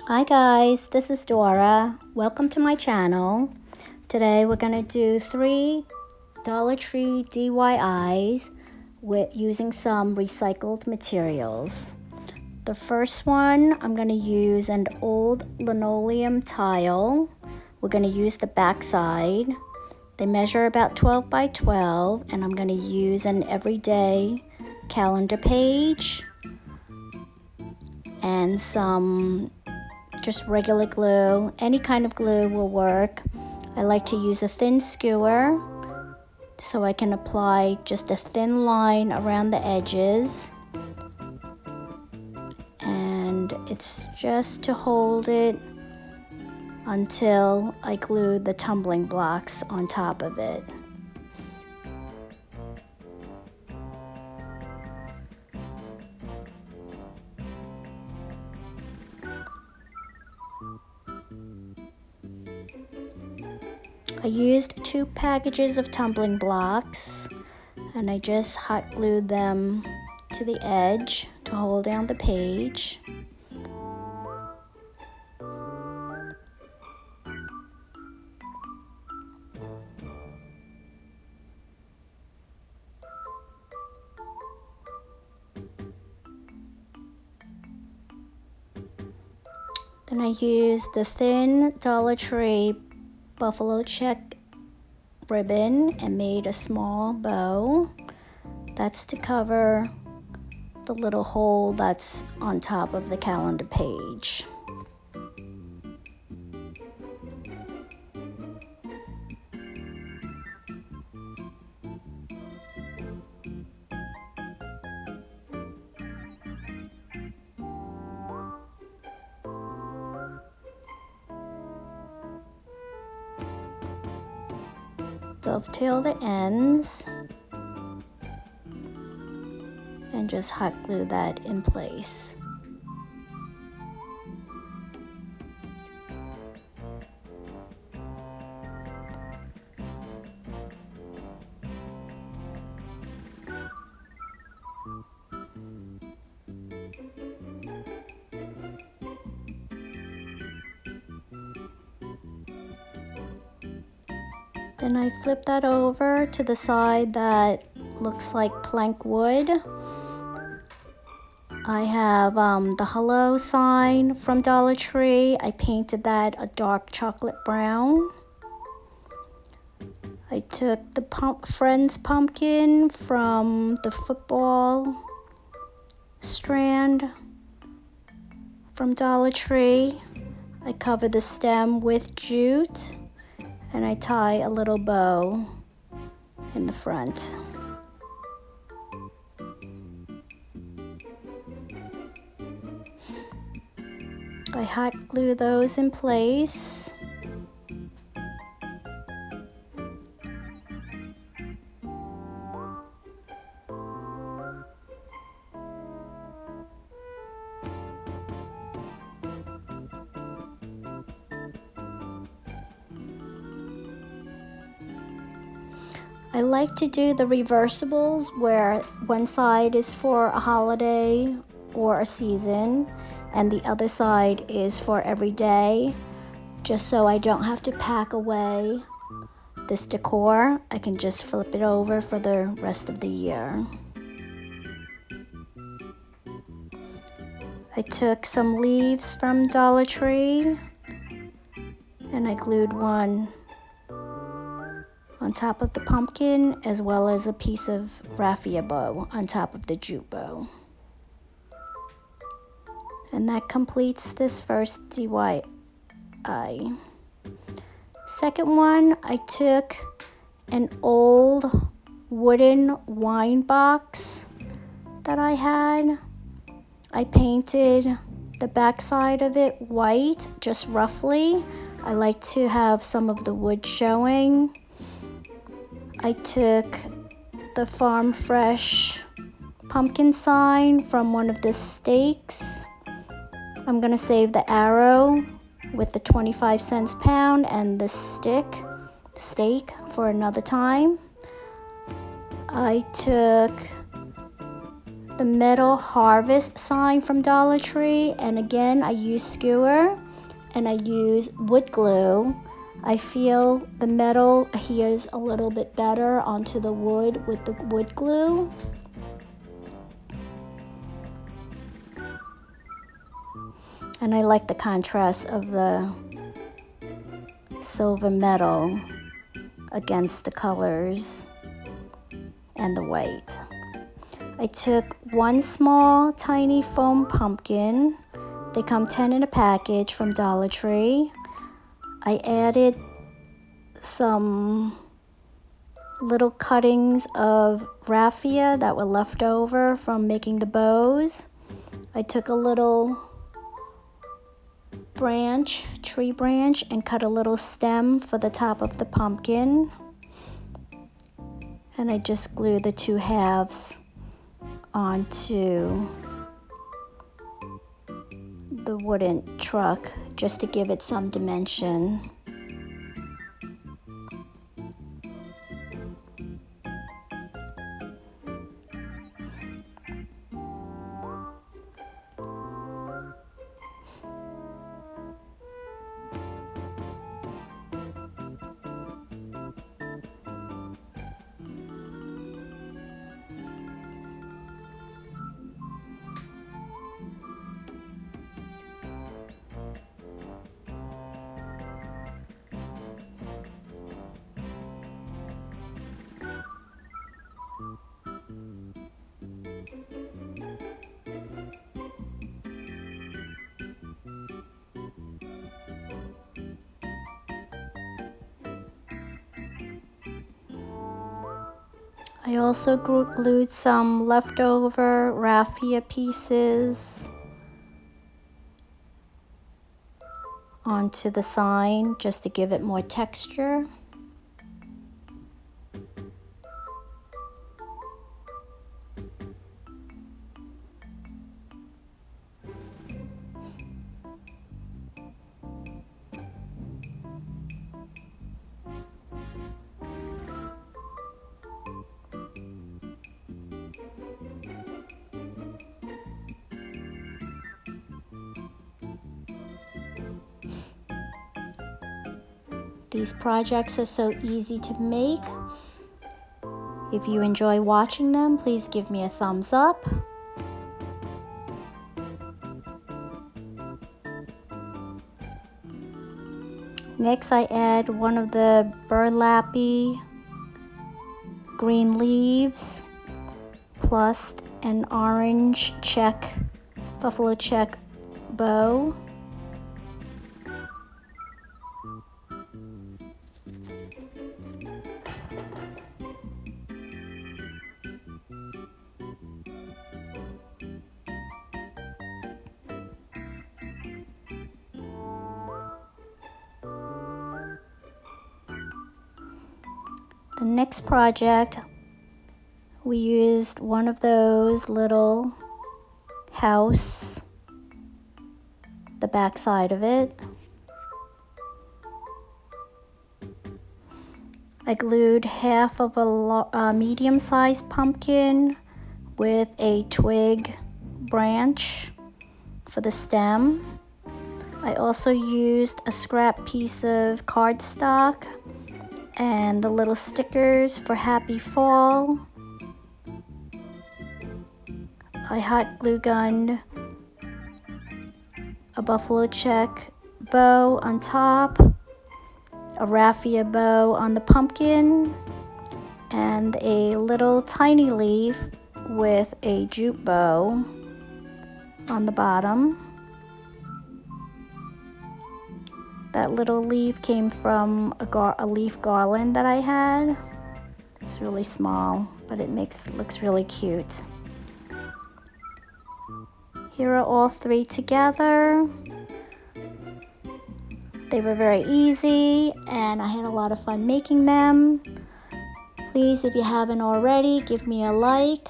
Hi guys, this is Dora. Welcome to my channel. Today we're going to do 3 Dollar Tree DIYs with using some recycled materials. The first one, I'm going to use an old linoleum tile. We're going to use the back side. They measure about 12 by 12, and I'm going to use an everyday calendar page and some just regular glue. Any kind of glue will work. I like to use a thin skewer so I can apply just a thin line around the edges, and it's just to hold it until I glue the tumbling blocks on top of it. I used 2 packages of tumbling blocks, and I just hot glued them to the edge to hold down the page. Then I used the thin Dollar Tree buffalo check ribbon and made a small bow. That's to cover the little hole that's on top of the calendar page. Dovetail the ends and just hot glue that in place. Then I flip that over to the side that looks like plank wood. I have the hello sign from Dollar Tree. I painted that a dark chocolate brown. I took the Friends pumpkin from the football strand from Dollar Tree. I cover the stem with jute, and I tie a little bow in the front. I hot glue those in place. I like to do the reversibles where one side is for a holiday or a season and the other side is for every day, just so I don't have to pack away this decor. I can just flip it over for the rest of the year. I took some leaves from Dollar Tree and I glued one on top of the pumpkin, as well as a piece of raffia bow on top of the jute bow. And that completes this first DIY. Second one, I took an old wooden wine box that I had. I painted the back side of it white, just roughly. I like to have some of the wood showing. I took the Farm Fresh pumpkin sign from one of the stakes. I'm going to save the arrow with the 25 cents pound and the stake for another time. I took the metal harvest sign from Dollar Tree, and again I use skewer and I use wood glue. I feel the metal adheres a little bit better onto the wood with the wood glue. And I like the contrast of the silver metal against the colors and the white. I took one small tiny foam pumpkin. They come 10 in a package from Dollar Tree. I added some little cuttings of raffia that were left over from making the bows. I took a little tree branch, and cut a little stem for the top of the pumpkin. And I just glued the two halves onto the wooden truck just to give it some dimension. I also glued some leftover raffia pieces onto the sign just to give it more texture. These projects are so easy to make. If you enjoy watching them, please give me a thumbs up. Next, I add one of the burlappy green leaves plus an orange buffalo check bow. The next project, we used one of those little house, the back side of it. I glued half of a medium-sized pumpkin with a twig branch for the stem. I also used a scrap piece of cardstock and the little stickers for Happy Fall. I hot glue gunned a buffalo check bow on top, a raffia bow on the pumpkin, and a little tiny leaf with a jute bow on the bottom. That little leaf came from a leaf garland that I had. It's really small, but it looks really cute. Here are all three together. They were very easy and I had a lot of fun making them. Please, if you haven't already, give me a like.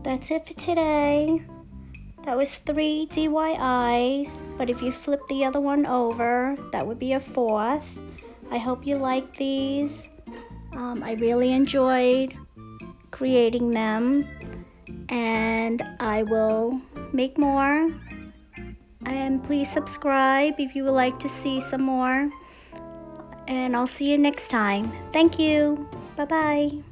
that's it for today. That was 3 DIYs, but if you flip the other one over, that would be a 4th. I hope you like these. I really enjoyed creating them, and I will make more. And please subscribe if you would like to see some more. And I'll see you next time. Thank you. Bye-bye.